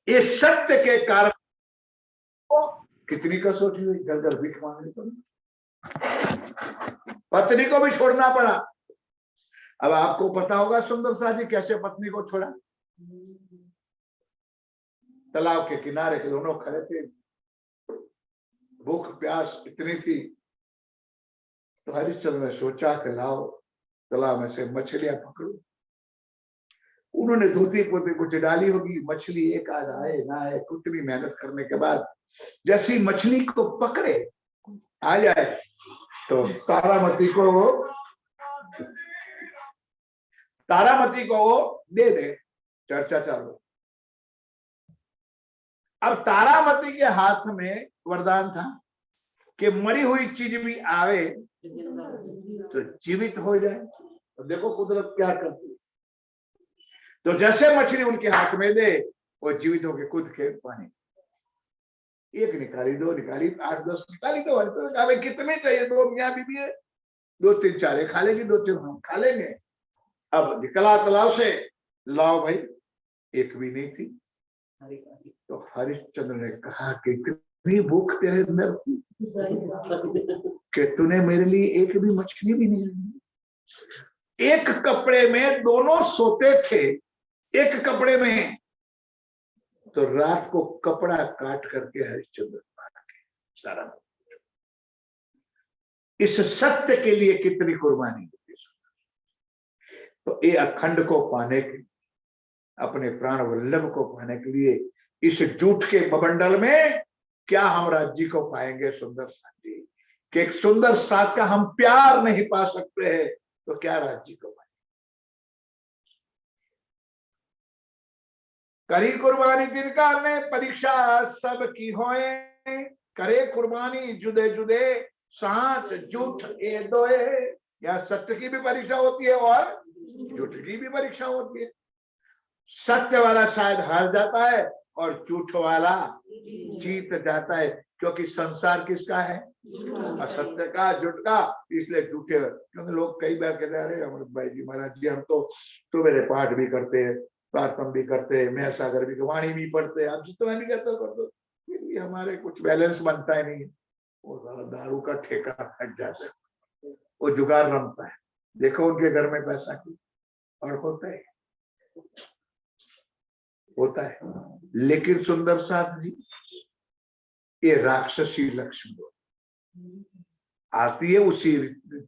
इस सत्य के कारण कितनी कसौटी हुई, घर घर भीख मांगनी पड़ी, पत्नी को भी छोड़ना पड़ा। अब आपको पता होगा सुंदर सा जी कैसे पत्नी को छोड़ा। तालाब के किनारे के दोनों खड़े थे, भूख प्यास इतनी थी, तो हरिश्चंद्र ने सोचा कि लाओ तालाब में से मछलियां पकड़ो। उन्होंने धोती पोती कुछ डाली होगी, मछली एक आध आए ना आए, कितनी मेहनत करने के बाद जैसी मछली को पकड़े आ जाए तो तारामती को वो दे दे। चर्चा चालू। अब तारामती के हाथ में वरदान था कि मरी हुई चीज भी आवे तो जीवित हो जाए। तो देखो कुदरत क्या करती है। तो जैसे मछली उनके हाथ में दे वो जीवित होके कूद के पानी, एक निकाली, दो निकाली, 8-10 निकाली, तो कितने चाहिए, 2 मियाँ बीबी है, 2-3 चारे खा लेंगे, 2-3 हम खा लेंगे। अब निकला तालाब से, लाओ भाई, एक भी नहीं थी। तो हरिश्चंद्र ने कहा कि कितनी भूख तेरे अंदर थी कि तूने मेरे लिए एक भी मछली भी नहीं ली। एक कपड़े में दोनों सोते थे, एक कपड़े में, तो रात को कपड़ा काट करके हरिश्चंद्र सारा। इस सत्य के लिए कितनी कुर्बानी होती। तो ये अखंड को पाने के, अपने प्राण वल्लभ को पाने के लिए इस झूठ के बबंडल में क्या हम राज्य को पाएंगे सुंदर साथ जी, कि एक सुंदर साथ का हम प्यार नहीं पा सकते हैं तो क्या राज्य को पाएंगे। करी कुर्बानी तिनकार ने परीक्षा सब की होए, करे कुर्बानी जुदे जुदे साच झूठ ए दोए। या सत्य की भी परीक्षा होती है और झूठ की भी परीक्षा होती है। सत्य वाला शायद हार जाता है और झूठ वाला जीत जाता है, क्योंकि संसार किसका है, असत्य का, झूठ का। इसलिए झूठे, क्योंकि लोग कई बार कहते हैं अरे अमृत भाई जी महाराज जी हम तो सुबह पाठ भी करते हैं, प्रार्थना भी करते हैं, मैं सागर भी, वाणी भी पढ़ते हैं, आप जितना भी करते हो, फिर भी हमारे कुछ बैलेंस बनता है नहीं। वो दारू का ठेका हट जाता है, वो जुगाड़ रमता है। देखो उनके घर में पैसा की और होता है। लेकिन सुंदर साथ जी ये राक्षसी लक्ष्मी आती है, उसी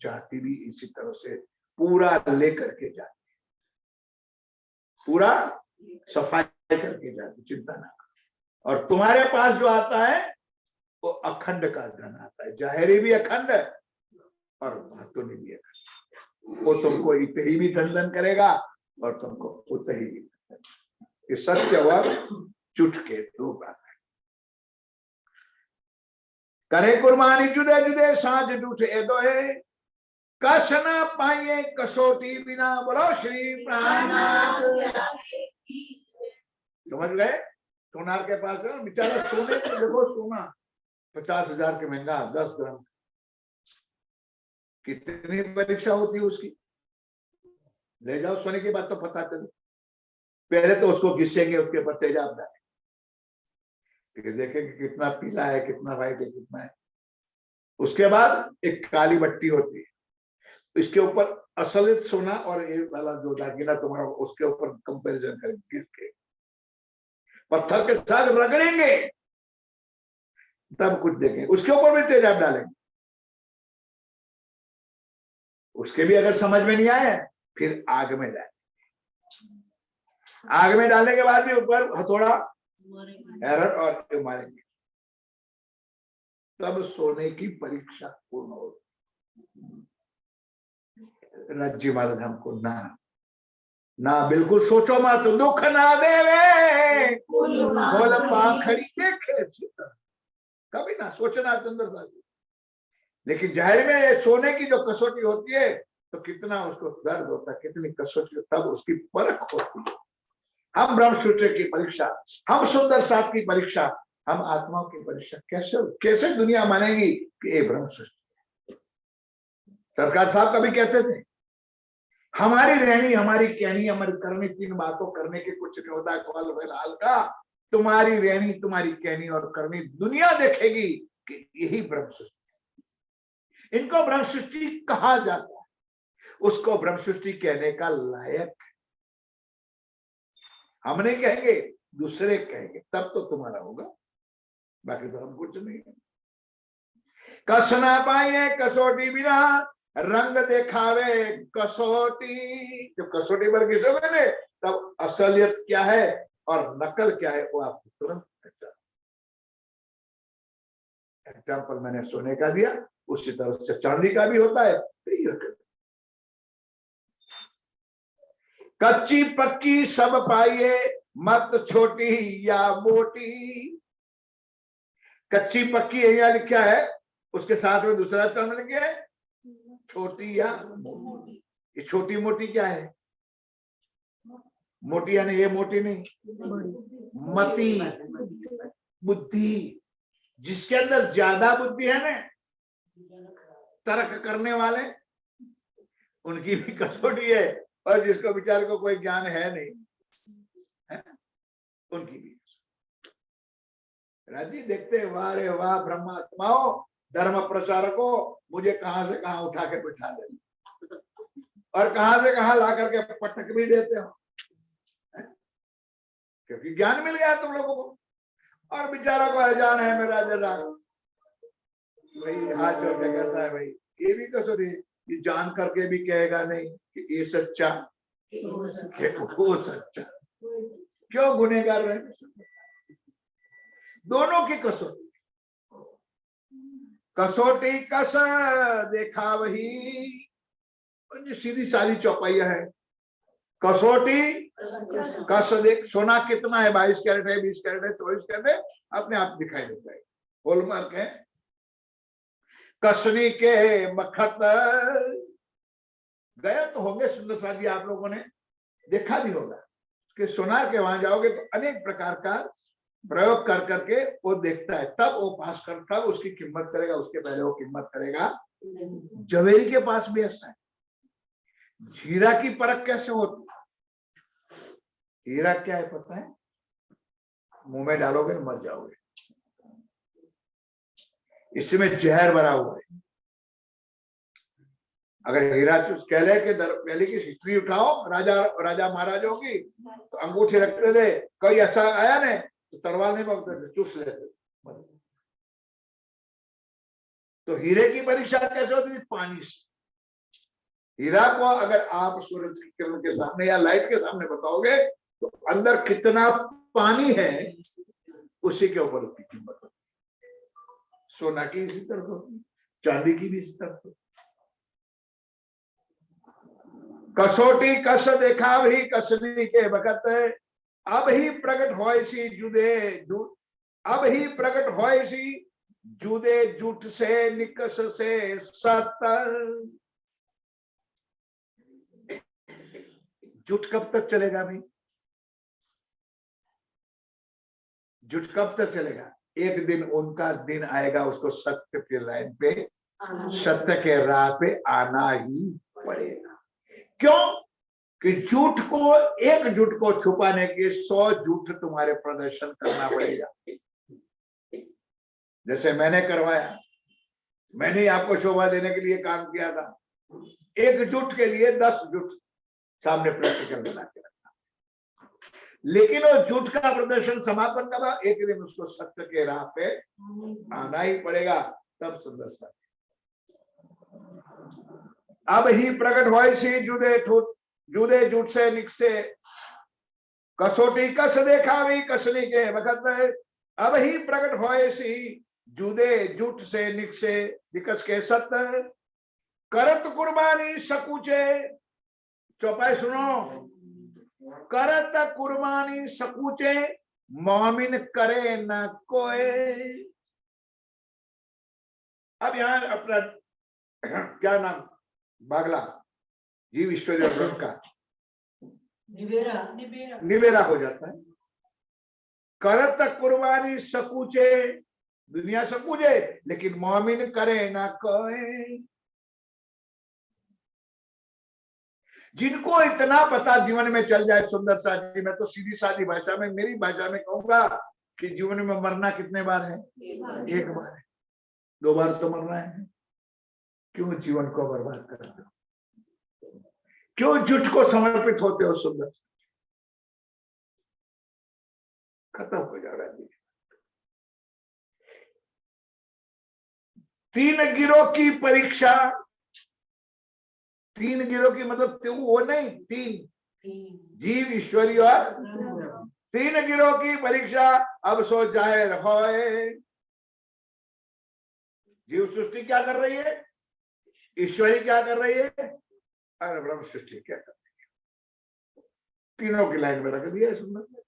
जाती भी इसी तरह से पूरा लेकर के जाती है, पूरा सफाई करके जाती, चिंता ना करो। और तुम्हारे पास जो आता है वो अखंड का धन आता है, जाहिरी भी अखंड और बातों भी अखंड। वो तुमको इतने ही भी धन करेगा और तुमको उतने ही भी। ये सत्य व झूठ के दो बात है। करे कुर्बानी जुदे जुदे साझ झूठ ए दोहे, कस न पाइए कसौटी बिना, बोलो श्री प्राणनाथ। समझ गए। सोनार के पास बेचारा सोने को देखो, सोना 50,000 के महंगा, 10 ग्राम कितनी परीक्षा होती है उसकी। ले जाओ सोने की बात तो पता चले। पहले तो उसको घिसेंगे, उसके ऊपर तेजाब डालेंगे, फिर देखेंगे कितना पीला है, कितना व्हाइट है, कितना है। उसके बाद एक काली मट्टी होती है, इसके ऊपर असलियत सोना और ये वाला जो दागिना तुम्हारा, उसके ऊपर कंपैरिजन करेंगे, किसके पत्थर के साथ रगड़ेंगे, तब कुछ देखेंगे। उसके ऊपर भी तेजाब डालेंगे, उसके भी अगर समझ में नहीं आए फिर आग में डालेंगे। आग में डालने के बाद भी ऊपर हथौड़ा हैरत और मारेंगे, तब सोने की परीक्षा पूर्ण होगी। राज्य महाराज हमको ना बिल्कुल सोचो मत, दुख ना देवे बोल पाखड़ी देखे, कभी ना सोचना चंद्र साहब। लेकिन जाहिर में ये सोने की जो कसौटी होती है तो कितना उसको दर्द होता है, कितनी कसौटी, तब उसकी परख होती है। हम ब्रह्मसूत्र की परीक्षा, हम सुंदर साथ की परीक्षा, हम आत्माओं की परीक्षा कैसे दुनिया मानेगी कि ये ब्रह्मसूत्र। सरकार साहब कभी कहते थे हमारी रहनी, हमारी कहनी, हमारी करनी, 3 बातों करने के कुछ नहीं होता है, कौल फिलहाल का तुम्हारी रहनी, तुम्हारी कहनी और करनी दुनिया देखेगी कि यही ब्रह्म सृष्टि। इनको ब्रह्म सृष्टि कहा जाता है, उसको ब्रह्म सृष्टि कहने का लायक हम नहीं कहेंगे, दूसरे कहेंगे, तब तो तुम्हारा होगा, बाकी तो हम कुछ नहीं है। कस ना पाए कसौटी बिना, रंग दिखावे कसौटी। जब कसौटी पर घिसोगे ने तब असलियत क्या है और नकल क्या है वो आपको तुरंत पहचान। एग्जाम्पल मैंने सोने का दिया, उसी तरह से चांदी का भी होता है। कच्ची पक्की सब पाइए, मत छोटी या मोटी। कच्ची पक्की यहाँ लिखा है, उसके साथ में दूसरा टर्म लिखे है छोटी या मोटी। ये छोटी मोटी क्या है? मोटी यानी ये मोटी नहीं, मति, बुद्धि। जिसके अंदर ज्यादा बुद्धि है ना, तर्क करने वाले, उनकी भी कसौटी है, और जिसको विचार को कोई ज्ञान है नहीं है, उनकी भी। राजी देखते हैं, वाह रे वाह ब्रह्मात्माओं, धर्म प्रचारकों, मुझे कहां से कहां उठा के बिठा देते और कहां से कहां ला करके पटक भी देते हो, क्योंकि ज्ञान मिल गया तुम लोगों को। और बेचारा को अजान है मेरा जरा, भाई हाथ जोड़ के कहता है भाई ये भी कसौटी, ये जान करके भी कहेगा नहीं कि ये सच्चा वो सच्चा, क्यों गुनहगार रहे? दोनों की कसौटी। कसौटी कस देखा वही, सीधी सादी चौपाइया है। कसौटी कस देख, सोना कितना है, 22 कैरेट है, 20 कैरेट है, 24 कैरेट है, अपने आप दिखाई देता है, हॉलमार्क है। कसनी के बखत गए तो होंगे सुंदर साजी, आप लोगों ने देखा भी होगा कि सोनार के वहां जाओगे तो अनेक प्रकार का प्रयोग कर करके वो देखता है, तब वो पास कर, तब उसकी कीमत करेगा, उसके पहले वो कीमत करेगा। जवेरी के पास भी ऐसा है। हीरा की परख कैसे होती? हीरा क्या है पता है? मुंह में डालोगे मर जाओगे, इसमें जहर भरा हुआ है। अगर हीरा चूस कहले के पहले की हिस्ट्री उठाओ राजा महाराजों की, तो अंगूठी रखते थे, कोई ऐसा आया ने तो तलवार नहीं पकड़ते थे, चूस लेते। तो हीरे की परीक्षा कैसे होती थी? पानी से। हीरा को अगर आप सूरज की किरण के सामने या लाइट के सामने बताओगे तो अंदर कितना पानी है उसी के ऊपर उसकी कीमत होती है। सोना की इसी तरह होती, चांदी की भी इसी तरह। कसौटी कस देखा भी कसनी के बखत, अब ही प्रकट होयसी जुदे अब ही प्रकट होयसी जुदे झूठ से निकस से सत। झूठ कब तक चलेगा भाई? झूठ कब तक चलेगा? एक दिन उनका दिन आएगा, उसको सत्य के लाइन पे, सत्य के राह पे आना ही पड़ेगा। क्यों? कि झूठ को, एक झूठ को छुपाने के 100 झूठ तुम्हारे प्रदर्शन करना पड़ेगा। जैसे मैंने करवाया, मैंने आपको शोभा देने के लिए काम किया था, एक झूठ के लिए 10 झूठ सामने प्रैक्टिकल बना के रखा, लेकिन वो झूठ का प्रदर्शन समापन का बाद एक दिन उसको सत्य के राह पे आना ही पड़ेगा, तब सुंदर सा। अब ही प्रकट होयसी जुदे झूठ से निकसे, कसौटी कस देखा भी कसनी के वक्त, अब ही प्रकट होयसी जुदे झूठ से निकसे निकस के सत्य। करत कुर्बानी सकूचे, चौपाई सुनो, करत कुर्बानी सकूचे मोमिन करे न कोई। अब यहां अपना क्या नाम, बागला जीव ईश्वरी ब्रह्म का निवेरा हो जाता है। करत कुर्बानी सकूचे, दुनिया सकूचे लेकिन मोमिन करे ना कोई। जिनको इतना पता जीवन में चल जाए सुंदर सा जी, मैं तो सीधी सादी भाषा में, मेरी भाषा में कहूंगा कि जीवन में मरना कितने बार है? एक बार है, 2 बार तो मरना है। क्यों जीवन को बर्बाद करते हो? क्यों झूठ को समर्पित होते हो? सुंदर खत्म हो जाएगा जी। 3 गिरोह की परीक्षा, 3 गिरोह की मतलब वो नहीं, 3 जीव, ईश्वरी और 3 गिरोह की परीक्षा अब सो जाहिर होए। जीव सृष्टि क्या कर रही है, ईश्वरी क्या कर रही है, और ब्रह्म सृष्टि क्या कर रही है? तीनों की लाइन में रख दिया है सुंदर।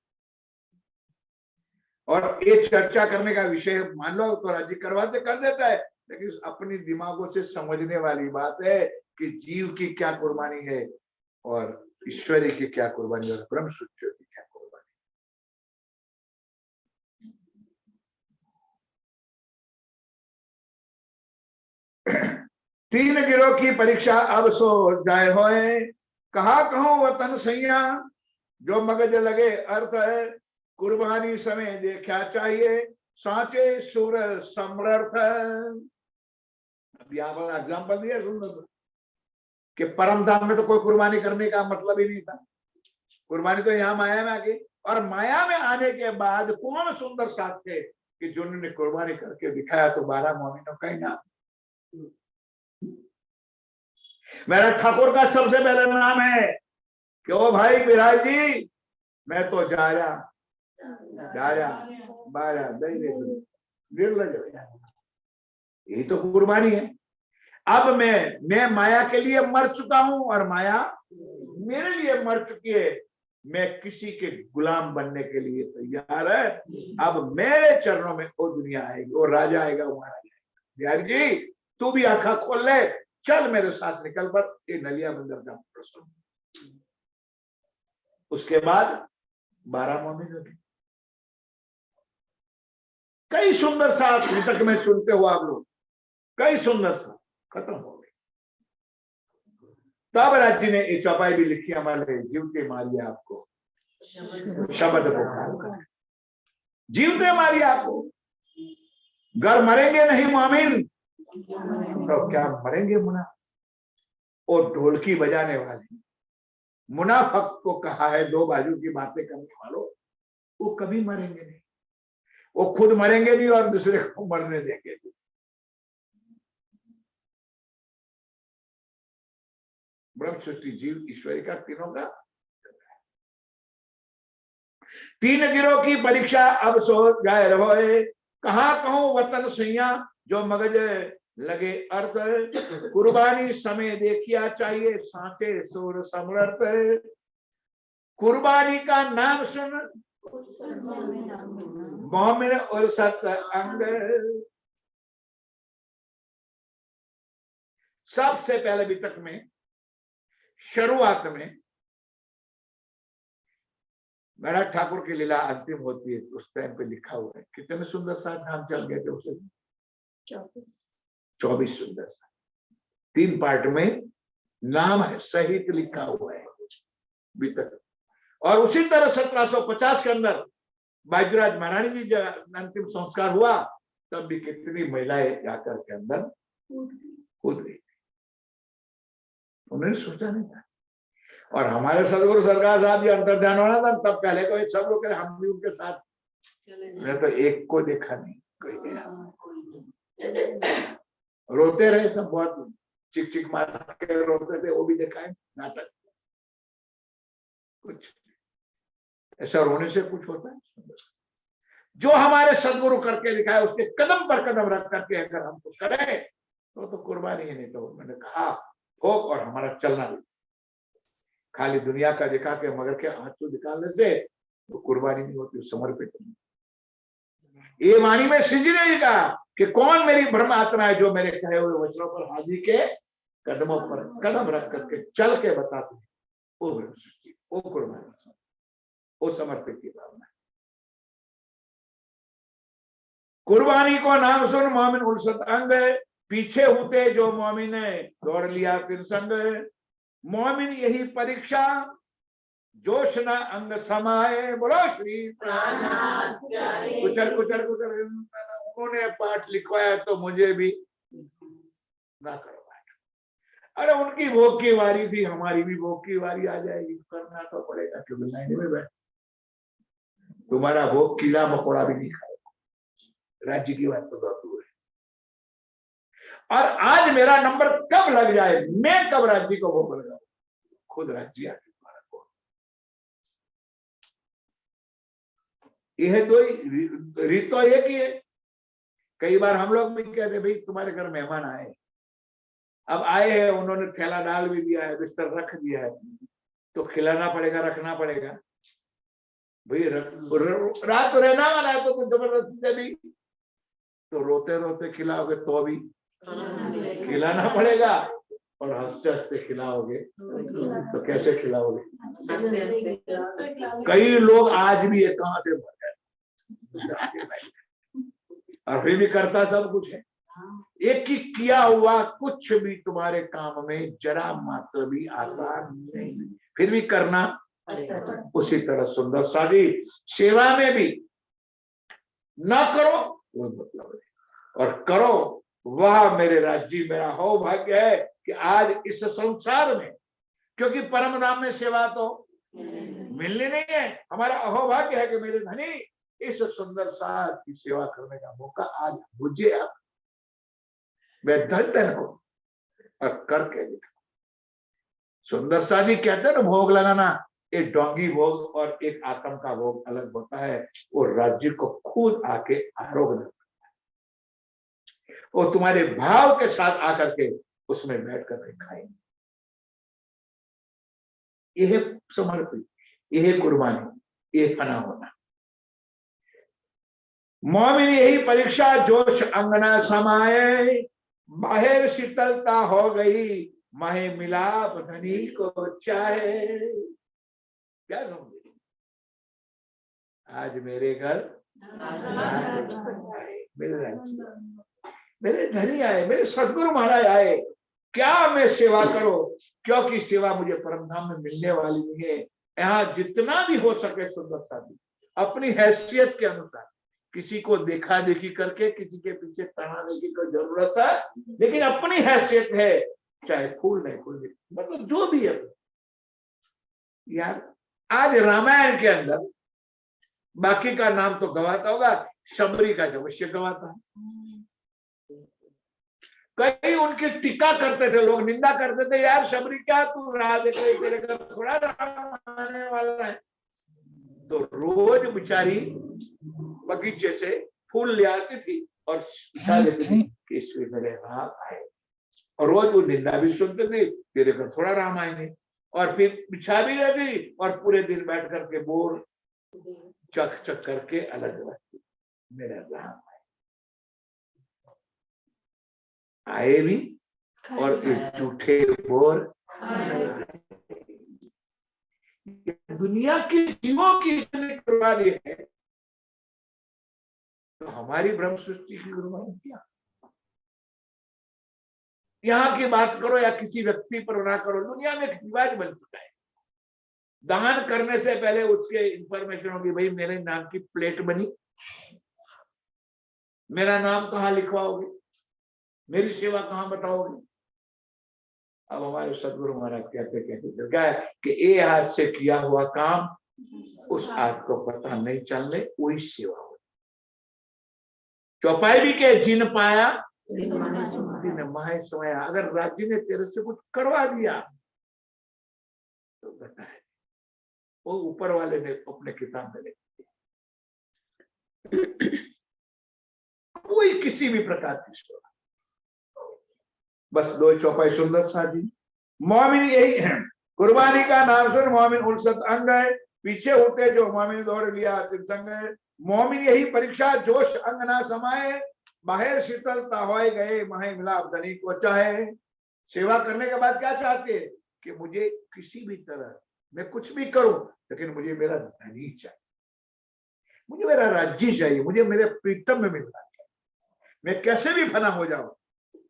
और ये चर्चा करने का विषय मान लो तो राजी करवाते कर देता है, लेकिन अपनी दिमागों से समझने वाली बात है कि जीव की क्या कुर्बानी है और ईश्वरी की क्या कुर्बानी और ब्रह्म सृष्टि की क्या कुर्बानी। 3 गिरोह की परीक्षा अब सो जाए होए, कहा कहूं वतन सैया, जो मगज लगे अर्थ है, कुर्बानी समय देखा चाहिए, सांचे सुर समर्थ। अब यहाँ पर एग्जाम्पल दिया सुंदर कि परम धाम में तो कोई कुर्बानी करने का मतलब ही नहीं था। कुर्बानी तो यहाँ माया में आके, और माया में आने के बाद कौन सुंदर साथ थे कि जिन्होंने कुर्बानी करके दिखाया, तो 12 मोमिनों का ही नाम। मेरा ठाकुर का सबसे पहला नाम है कि ओ भाई विराज जी, मैं तो जा रहा बारा यही तो कुर्बानी है। अब मैं माया के लिए मर चुका हूं और माया मेरे लिए मर चुकी है। मैं किसी के गुलाम बनने के लिए तैयार है। अब मेरे चरणों में वो दुनिया आएगी, वो राजा आएगा, वो महाराजा आएगा। बिहारी जी तू भी आंखा खोल ले, चल मेरे साथ निकल पर ये नलिया बंदर का प्रश्न। उसके बाद 12 मोमिन होते। कई सुंदर सा अभी तक में सुनते हो आप लोग, कई सुंदर सा खत्म हो गए। तब राज जी ने ये चौपाई भी लिखी हमारे, जीवते मारिए आपको शब्द पुकार, जीवते मारिए आपको। घर मरेंगे नहीं मोमिन तो क्या मरेंगे मुना। और ढोलकी बजाने वाले मुनाफक को कहा है, 2 बाजू की बातें करने वालों, वो कभी मरेंगे नहीं। वो खुद मरेंगे नहीं और दूसरे को मरने देंगे नहीं। ब्रह्म सृष्टि जीव ईश्वरी का तीनों का। 3 गिरोह की परीक्षा अब सो जाए रहोए, कहा कहूं वतन सैया, जो मगज लगे अर्थ, कुर्बानी समय देखिया चाहिए, सांचे सुर समर्थ। कुर्बानी का नाम सुन मोमिन और सत अंग। सबसे पहले वितक में शुरुआत में महाराज ठाकुर की लीला अंतिम होती है, उस टाइम पे लिखा हुआ है। कितने सुंदर सा नाम चल गए थे उसे, 24 सुंदर सा, 3 पार्ट में नाम है सहित लिखा हुआ है वितक। और उसी तरह 1750 के अंदर बाजूराज महारानी जी जब अंतिम संस्कार हुआ, तब भी कितनी महिलाएं जाकर के अंदर कूद गई थी। उन्होंने सोचा नहीं था। और हमारे सदगुरु सरकार साहब जी अंतर्ध्यान होना था, तब पहले तो सब लोग हम भी उनके साथ, मैं तो एक को देखा नहीं, कोई गया। रोते रहे सब, बहुत चिक चिक मार के रोते थे, वो भी देखा है नाटक। कुछ ऐसा रोने से कुछ होता है? जो हमारे सदगुरु करके दिखाए उसके कदम पर कदम रख करके अगर हम कुछ करें तो कुर्बानी ही नहीं। तो मैंने कहा ठोक और हमारा चलना भी। खाली दुनिया का दिखा के मगर के आंसू निकालने से तो कुर्बानी नहीं होती, समर्पित नहीं। ये वाणी में सिंह ने कहा कि कौन मेरी ब्रह्म आत्मा है जो मेरे कहे हुए वचनों पर हाजी के कदमों पर कदम रख करके चल के बताते हैं, वो ब्रह्म सृष्टि, वो कुर्बानी, वो समर्पित की भावना। कुर्बानी को नाम सुन मोमिन उलसत अंग, पीछे होते जो मोमिन ने दौड़ लिया फिर संग। मोमिन यही परीक्षा जोश न अंग समाये। बोलो श्री कुचल कुचल कुचल। उन्होंने पाठ लिखवाया तो मुझे भी ना करो पाठ। अरे उनकी भोग की वारी थी, हमारी भी भोग की वारी आ जाएगी, करना तो पड़ेगा क्योंकि लाइन में बैठ। तुम्हारा भोग कीड़ा मकोड़ा भी नहीं खाएगा, राज्य की बात तो बहुत दूर है। और आज मेरा नंबर कब लग जाए, मैं कब राज्य को भोग लगाऊं, खुद राज्य आके तुम्हारा भोग। यह दो रीत तो एक ही है। कई बार हम लोग भी कहते भाई तुम्हारे घर मेहमान आए, अब आए हैं, उन्होंने थैला डाल भी दिया है, बिस्तर रख दिया है, तो खिलाना पड़ेगा, रखना पड़ेगा भाई। रात रहना वाला है तो कुछ जबरदस्ती से भी तो रोते रोते खिलाओगे तो भी खिलाना पड़ेगा, और हंसते हंसते खिलाओगे तो कैसे खिलाओगे। कई लोग आज भी ये कहां से और फिर भी करता सब कुछ है। एक ही किया हुआ कुछ भी तुम्हारे काम में जरा मात्र भी आता नहीं, फिर भी करना। उसी तरह सुंदर सादी सेवा में भी ना करो वो मतलब है, और करो वह मेरे राज्य मेरा हो भाग्य है कि आज इस संसार में, क्योंकि परम धाम में सेवा तो मिलनी नहीं है, हमारा अहोभाग्य है कि मेरे धनी इस सुंदर साथ की सेवा करने का मौका आज मुझे आप मैं धन हो और करके दिखा। सुंदर सादी कहते हैं ना भोग लगाना, एक डोंगी भोग और एक आत्म का भोग अलग होता है। वो राज्य को खुद आके आरोग्य करता है, वो तुम्हारे भाव के साथ आकर के उसमें बैठ कर खाएंगे। यह समर्पित, यह कुर्बानी, यह फना होना। मोमिन यही परीक्षा जोश अंगना समाये, बाहर शीतलता हो गई, महे मिलाप धनी को चाहे। क्या समझे, आज मेरे घर मेरे धनी आए, मेरे सदगुरु महाराज आए, क्या मैं सेवा करो, क्योंकि सेवा मुझे परमधाम में मिलने वाली नहीं है। यहाँ जितना भी हो सके सुंदरता भी अपनी हैसियत के अनुसार, किसी को देखा देखी करके किसी के पीछे तनाने की कोई जरूरत है, लेकिन अपनी हैसियत है, चाहे फूल नहीं फूल नहीं, मतलब जो भी है। यार आज रामायण के अंदर बाकी का नाम तो गवाता होगा, शबरी का अवश्य गवाता है। कई उनकी टीका करते थे लोग, निंदा करते थे, यार शबरी क्या तू राह देख रही, तेरे घर थोड़ा राम आने वाला है। तो रोज बेचारी बगीचे से फूल ले आती थी और बिछा देती थी कि इसमें मेरे राम आए, और रोज वो निंदा भी सुनते थे, तेरे घर थोड़ा राम आएंगे, और फिर बिछा भी रहती और पूरे दिन बैठ करके बोर चक चक करके अलग रखती, मेरा राम आए भी और इस झूठे बोर। दुनिया की जीवों की इतनी कुर्बानी है, तो हमारी ब्रह्म सृष्टि की कुर्बानी क्या। यहाँ की बात करो या किसी व्यक्ति पर ना करो, दुनिया में एक रिवाज बन चुका है, दान करने से पहले उसके इंफॉर्मेशन होगी, भाई मेरे नाम की प्लेट बनी, मेरा नाम कहाँ लिखवाओगे, मेरी सेवा कहाँ बताओगे। अब हमारे सदगुरु महाराज कहते कहते क्या है कि ये हाथ से किया हुआ काम उस हाथ को पता नहीं चलने, वही सेवा हो। चौपाई भी के जिन पाया दिन माहे सोया। अगर राज्य ने तेरे से कुछ करवा दिया तो बता है, वो ऊपर वाले ने अपने किताब में लिखा, कोई किसी भी प्रकार की सेवा। बस दो चौपाई सुंदर साजी। मोमिन यही है, कुर्बानी का नाम सुन, मोमिन उलसत अंग है, पीछे होते जो मोमिन दौड़ लिया तीर्थंग है। मोमिन यही परीक्षा जोश अंग ना समाये, बाहर शीतलता होए गए, महे मिलाप धनी को चाहे। सेवा करने के बाद क्या चाहते हैं कि मुझे किसी भी तरह मैं कुछ भी करूं, लेकिन मुझे मेरा धनी चाहिए, मुझे मेरा राज्य चाहिए, मुझे मेरे प्रीतम में मिलना चाहिए। मैं कैसे भी फना हो जाऊं,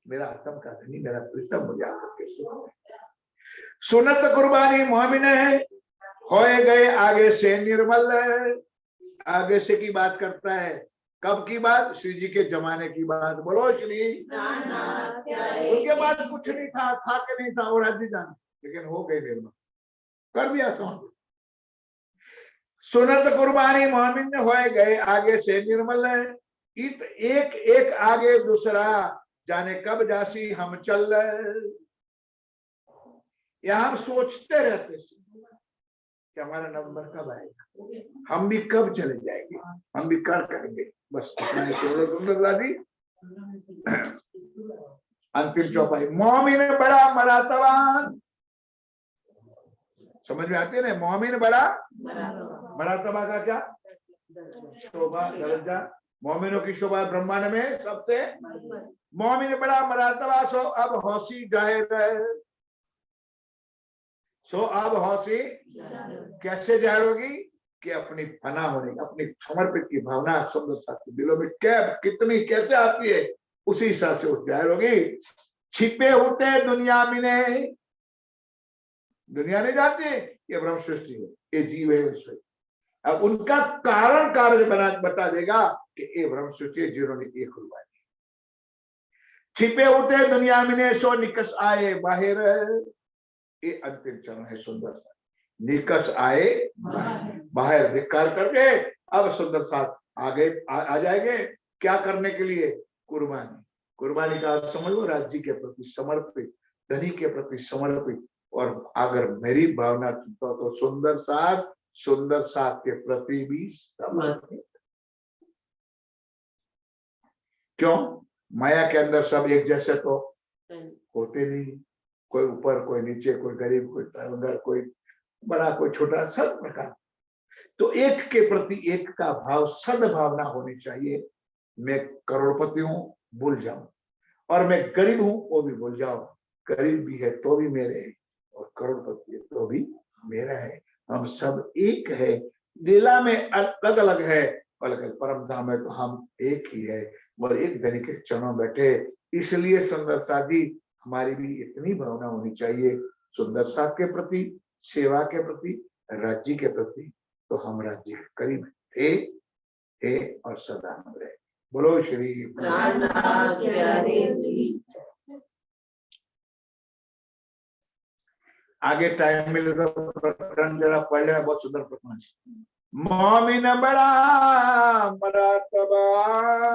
मेरा आत्म का धनी मेरा प्रीतम मुझे आकर के सुनत कुर्बानी मोमिन होए गए आगे से निर्मल। आगे से की बात करता है, कब की बात? श्री जी के जमाने की बात। बोलो श्री। उनके बाद कुछ नहीं था के नहीं था, और राज्य जाना, लेकिन हो गए निर्मल, कर दिया समझ। सुनत कुर्बानी मोमिन होए गए आगे से निर्मल। इत एक एक आगे दूसरा, जाने कब जासी हम चल। या हम सोचते रहते कि हमारा नंबर कब आएगा, हम भी कब चले जाएंगे, हम भी कर करेंगे। बस सुंदर जी। अंतिम चौपाई, मोमिन बड़ा मरातबान। समझ में आती है ना? मोमिन बड़ा मरातबा का क्या शोभा, दर्जा। मोमिनों की शोभा ब्रह्मांड में सबसे। मोमिन बड़ा मरातबा, सो अब हौसी जाहिर। सो अब हौसी कैसे जाहिर होगी? कि अपनी फना होने, अपनी समर्पित की भावना सुंदर साथी दिलों में कितनी कैसे आती है, उसी हिसाब से जाहिर होगी। छिपे होते दुनिया में, दुनिया नहीं जानती ये ब्रह्म सृष्टि है, ये जीव है विश्व। अब उनका कारण कार्य बता देगा कि ये ब्रह्म सृष्टि है जिन्होंने एक हुआ। छिपे होते दुनिया में सो निकस आए बाहर। ये अंतिम चरण है सुंदर सा। निकस आए बाहर, धिक्कार करके अब सुंदर साथ आगे आ जाएंगे। क्या करने के लिए? कुर्बानी। कुर्बानी का समझ लो, राज्य के प्रति समर्पित, धनी के प्रति समर्पित। और अगर मेरी भावना तो सुंदर साथ के प्रति भी समर्पित। क्यों? माया के अंदर सब एक जैसे तो होते नहीं, कोई ऊपर कोई नीचे, कोई गरीब कोई तंगर, कोई बड़ा कोई छोटा, सब प्रकार। तो एक के प्रति एक का भाव, सद्भावना होनी चाहिए। मैं करोड़पति हूं, भूल जाऊं, और मैं गरीब हूं, वो भी भूल जाओ। गरीब भी है तो भी मेरे है, और करोड़पति है तो भी मेरा है। हम सब एक है, दिला में अलग अलग है, अलग परम धाम है तो हम एक ही है, और एक धनी के चरणों बैठे। इसलिए सुंदर साथी हमारी भी इतनी भावना होनी चाहिए सुंदर साथ के प्रति, सेवा के प्रति, राज्य के प्रति। तो हम राज्य के करीब थे और सदा हम रहे। बोलो श्री। आगे टाइम मिले तो प्रकरण जरा पढ़ लेना, बहुत सुंदर प्रकरण। मोमिन बड़ा मरातबा